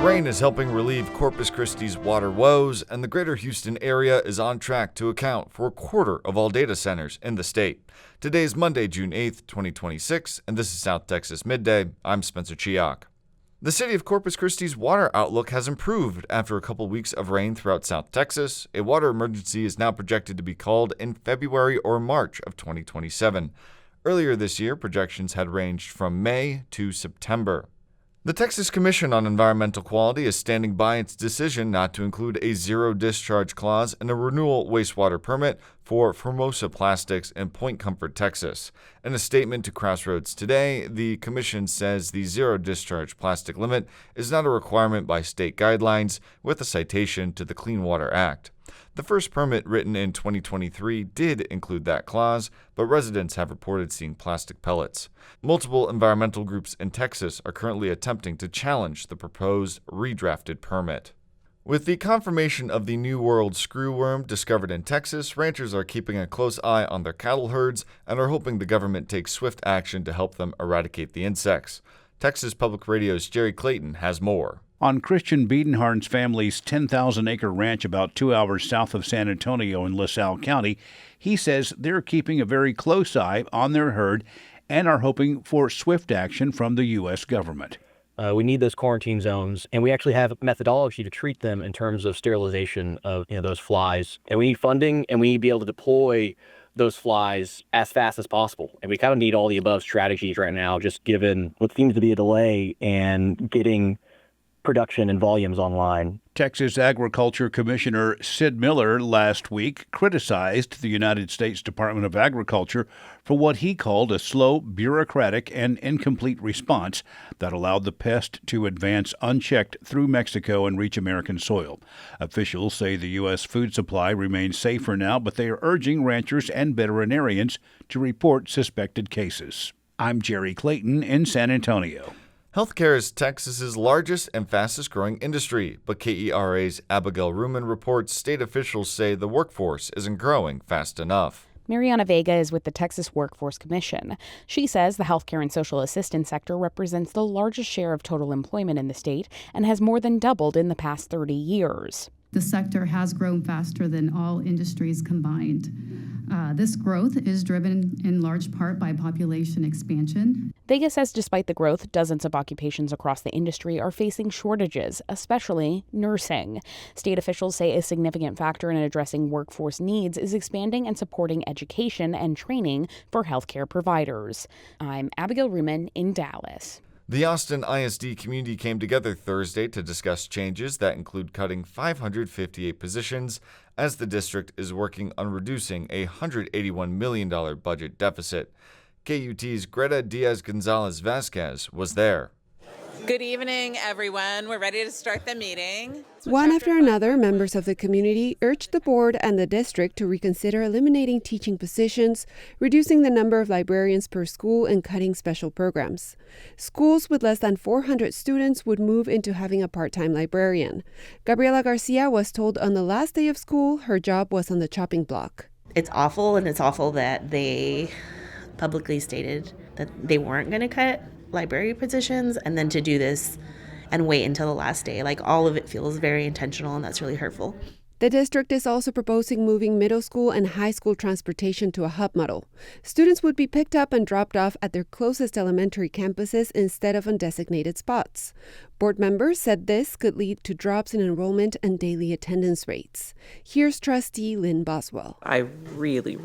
rain is helping relieve Corpus Christi's water woes, and the greater Houston area is on track to account for a quarter of all data centers in the state. Today is Monday, June 8th, 2026, and this is South Texas Midday. I'm Spencer Chiak. The city of Corpus Christi's water outlook has improved after a couple weeks of rain throughout South Texas. A water emergency is now projected to be called in February or March of 2027. Earlier this year, projections had ranged from May to September. The Texas Commission on Environmental Quality is standing by its decision not to include a zero-discharge clause in a renewal wastewater permit for Formosa Plastics in Point Comfort, Texas. In a statement to Crossroads Today, the Commission says the zero-discharge plastic limit is not a requirement by state guidelines, with a citation to the Clean Water Act. The first permit, written in 2023, did include that clause, but residents have reported seeing plastic pellets. Multiple environmental groups in Texas are currently attempting to challenge the proposed redrafted permit. With the confirmation of the New World screwworm discovered in Texas, ranchers are keeping a close eye on their cattle herds and are hoping the government takes swift action to help them eradicate the insects. Texas Public Radio's Jerry Clayton has more. On Christian Biedenharn's family's 10,000-acre ranch about 2 hours south of San Antonio in LaSalle County, he says they're keeping a very close eye on their herd and are hoping for swift action from the U.S. government. We need those quarantine zones, and we actually have a methodology to treat them in terms of sterilization of those flies. And we need funding, and we need to be able to deploy those flies as fast as possible. And we kind of need all the above strategies right now, just given what seems to be a delay and getting production and volumes online. Texas Agriculture Commissioner Sid Miller last week criticized the United States Department of Agriculture for what he called a slow, bureaucratic, and incomplete response that allowed the pest to advance unchecked through Mexico and reach American soil. Officials say the U.S. food supply remains safe for now, but they are urging ranchers and veterinarians to report suspected cases. I'm Jerry Clayton in San Antonio. Healthcare is Texas's largest and fastest-growing industry, but KERA's Abigail Ruman reports state officials say the workforce isn't growing fast enough. Mariana Vega is with the Texas Workforce Commission. She says the healthcare and social assistance sector represents the largest share of total employment in the state and has more than doubled in the past 30 years. The sector has grown faster than all industries combined. This growth is driven in large part by population expansion. Vega says despite the growth, dozens of occupations across the industry are facing shortages, especially nursing. State officials say a significant factor in addressing workforce needs is expanding and supporting education and training for healthcare providers. I'm Abigail Ruman in Dallas. The Austin ISD community came together Thursday to discuss changes that include cutting 558 positions as the district is working on reducing a $181 million budget deficit. KUT's Greta Diaz-Gonzalez-Vasquez was there. Good evening, everyone. We're ready to start the meeting. One after another, members of the community urged the board and the district to reconsider eliminating teaching positions, reducing the number of librarians per school, and cutting special programs. Schools with less than 400 students would move into having a part-time librarian. Gabriela Garcia was told on the last day of school her job was on the chopping block. It's awful, and it's awful that they publicly stated that they weren't going to cut library positions, and then to do this and wait until the last day. Like, all of it feels very intentional, and that's really hurtful. The district is also proposing moving middle school and high school transportation to a hub model. Students would be picked up and dropped off at their closest elementary campuses instead of on designated spots. Board members said this could lead to drops in enrollment and daily attendance rates. Here's trustee Lynn Boswell. I really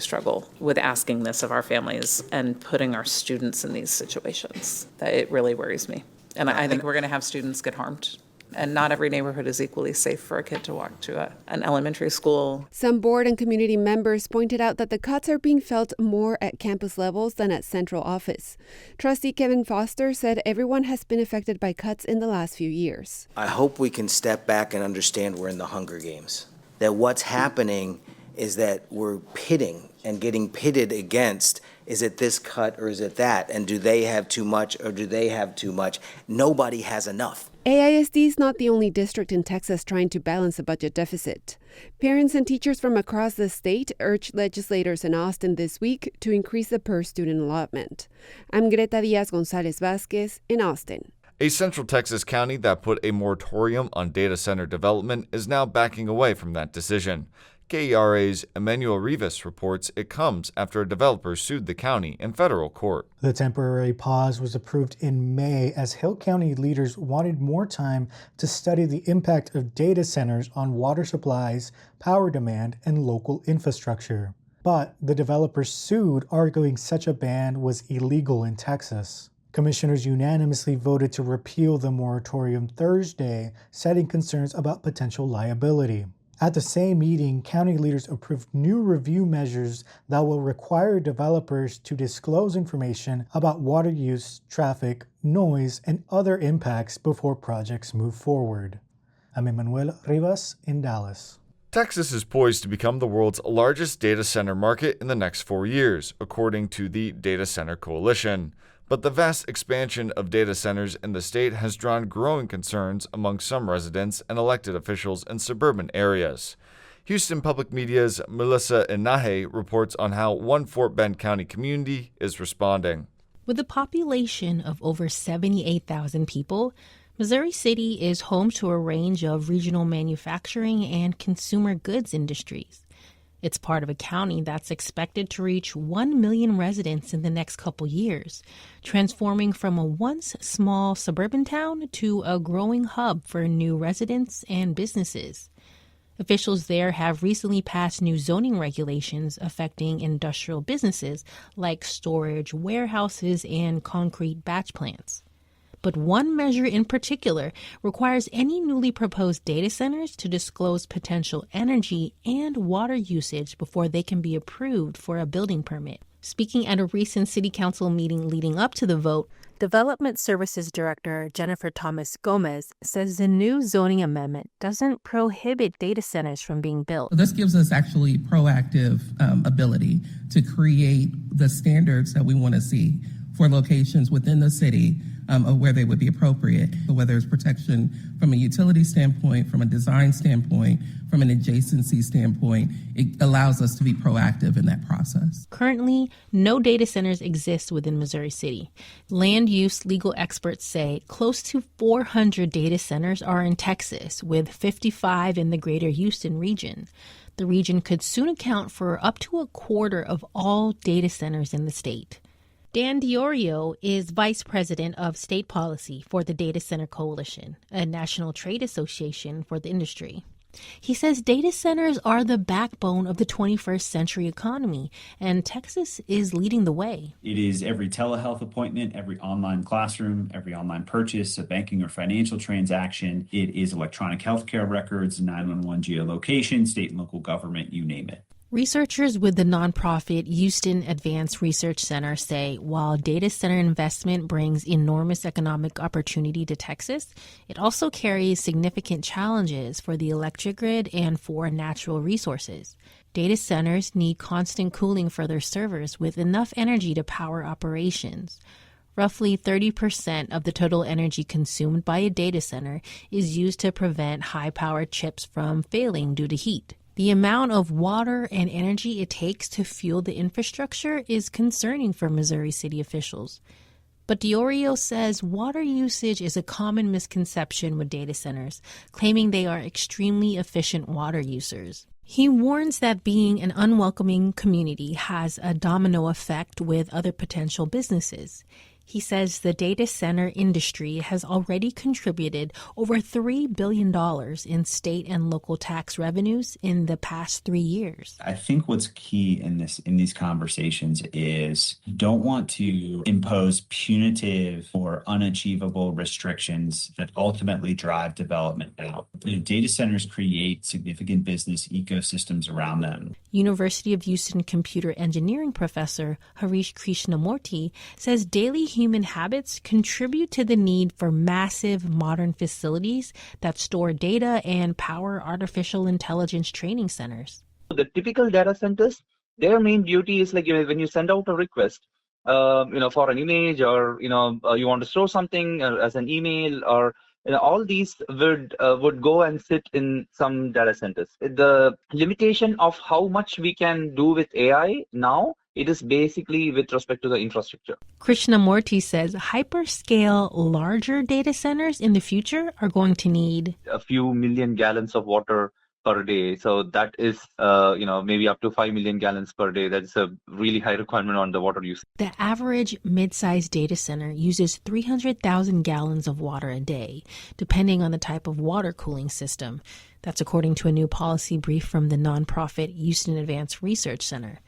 struggle with asking this of our families and putting our students in these situations. It really worries me. And I think we're going to have students get harmed. And not every neighborhood is equally safe for a kid to walk to an elementary school. Some board and community members pointed out that the cuts are being felt more at campus levels than at central office. Trustee Kevin Foster said everyone has been affected by cuts in the last few years. I hope we can step back and understand we're in the Hunger Games. That what's happening is that we're pitting and getting pitted against, is it this cut or is it that? And do they have too much or do they have too much? Nobody has enough. AISD is not the only district in Texas trying to balance a budget deficit. Parents and teachers from across the state urged legislators in Austin this week to increase the per-student allotment. I'm Greta Diaz-Gonzalez-Vasquez in Austin. A Central Texas county that put a moratorium on data center development is now backing away from that decision. KERA's Emmanuel Rivas reports it comes after a developer sued the county in federal court. The temporary pause was approved in May as Hill County leaders wanted more time to study the impact of data centers on water supplies, power demand, and local infrastructure. But the developers sued, arguing such a ban was illegal in Texas. Commissioners unanimously voted to repeal the moratorium Thursday, citing concerns about potential liability. At the same meeting, county leaders approved new review measures that will require developers to disclose information about water use, traffic, noise, and other impacts before projects move forward. I'm Emmanuel Rivas in Dallas. Texas is poised to become the world's largest data center market in the next 4 years, according to the Data Center Coalition. But the vast expansion of data centers in the state has drawn growing concerns among some residents and elected officials in suburban areas. Houston Public Media's Melissa Inahe reports on how one Fort Bend County community is responding. With a population of over 78,000 people, Missouri City is home to a range of regional manufacturing and consumer goods industries. It's part of a county that's expected to reach 1 million residents in the next couple years, transforming from a once small suburban town to a growing hub for new residents and businesses. Officials there have recently passed new zoning regulations affecting industrial businesses like storage, warehouses, and concrete batch plants. But one measure in particular requires any newly proposed data centers to disclose potential energy and water usage before they can be approved for a building permit. Speaking at a recent City Council meeting leading up to the vote, Development Services Director Jennifer Thomas Gomez says the new zoning amendment doesn't prohibit data centers from being built. This gives us actually proactive ability to create the standards that we want to see for locations within the city of where they would be appropriate, whether it's protection from a utility standpoint, from a design standpoint, from an adjacency standpoint. It allows us to be proactive in that process. Currently, no data centers exist within Missouri City. Land use legal experts say close to 400 data centers are in Texas, with 55 in the greater Houston region. The region could soon account for up to a quarter of all data centers in the state. Dan Diorio is Vice President of State Policy for the Data Center Coalition, a national trade association for the industry. He says data centers are the backbone of the 21st century economy, and Texas is leading the way. It is every telehealth appointment, every online classroom, every online purchase, a banking or financial transaction. It is electronic healthcare records, 911 geolocation, state and local government, you name it. Researchers with the nonprofit Houston Advanced Research Center say while data center investment brings enormous economic opportunity to Texas, it also carries significant challenges for the electric grid and for natural resources. Data centers need constant cooling for their servers with enough energy to power operations. Roughly 30% of the total energy consumed by a data center is used to prevent high-powered chips from failing due to heat. The amount of water and energy it takes to fuel the infrastructure is concerning for Missouri City officials. But Diorio says water usage is a common misconception with data centers, claiming they are extremely efficient water users. He warns that being an unwelcoming community has a domino effect with other potential businesses. He says the data center industry has already contributed over $3 billion in state and local tax revenues in the past 3 years. I think what's key in these conversations is you don't want to impose punitive or unachievable restrictions that ultimately drive development out. Data centers create significant business ecosystems around them. University of Houston computer engineering professor Harish Krishnamurthy says daily human habits contribute to the need for massive modern facilities that store data and power artificial intelligence training centers. The typical data centers, their main duty is like when you send out a request, for an image or you want to store something as an email or all these would go and sit in some data centers. The limitation of how much we can do with AI now It is basically with respect to the infrastructure. Krishnamurti says hyperscale larger data centers in the future are going to need a few million gallons of water per day. So that is, maybe up to 5 million gallons per day. That's a really high requirement on the water use. The average mid-sized data center uses 300,000 gallons of water a day, depending on the type of water cooling system. That's according to a new policy brief from the nonprofit Houston Advanced Research Center.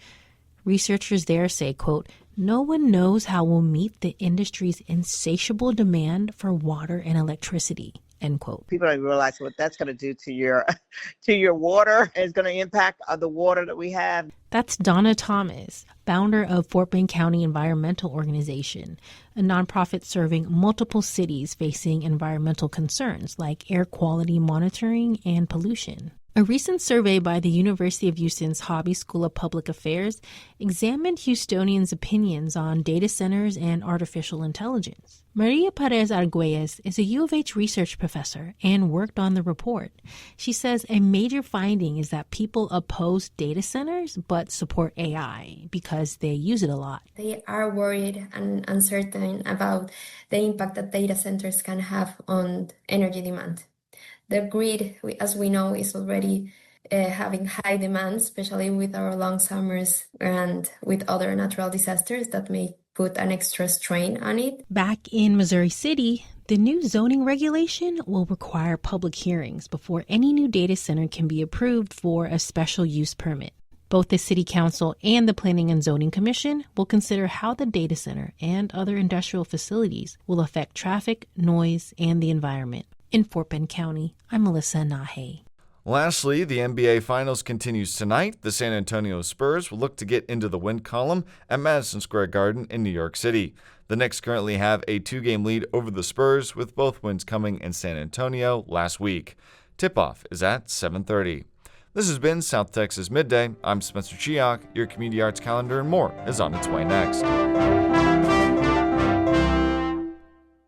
Researchers there say, quote, "No one knows how we'll meet the industry's insatiable demand for water and electricity," end quote. People don't realize what that's going to do to your water. It's going to impact the water that we have. That's Donna Thomas, founder of Fort Bend County Environmental Organization, a nonprofit serving multiple cities facing environmental concerns like air quality monitoring and pollution. A recent survey by the University of Houston's Hobby School of Public Affairs examined Houstonians' opinions on data centers and artificial intelligence. Maria Perez Arguelles is a U of H research professor and worked on the report. She says a major finding is that people oppose data centers but support AI because they use it a lot. They are worried and uncertain about the impact that data centers can have on energy demand. The grid, as we know, is already having high demand, especially with our long summers and with other natural disasters that may put an extra strain on it. Back in Missouri City, the new zoning regulation will require public hearings before any new data center can be approved for a special use permit. Both the City Council and the Planning and Zoning Commission will consider how the data center and other industrial facilities will affect traffic, noise, and the environment. In Fort Bend County, I'm Melissa Nahe. Lastly, the NBA Finals continues tonight. The San Antonio Spurs will look to get into the win column at Madison Square Garden in New York City. The Knicks currently have a 2-game lead over the Spurs, with both wins coming in San Antonio last week. Tip-off is at 7:30. This has been South Texas Midday. I'm Spencer Chiak. Your community arts calendar and more is on its way next.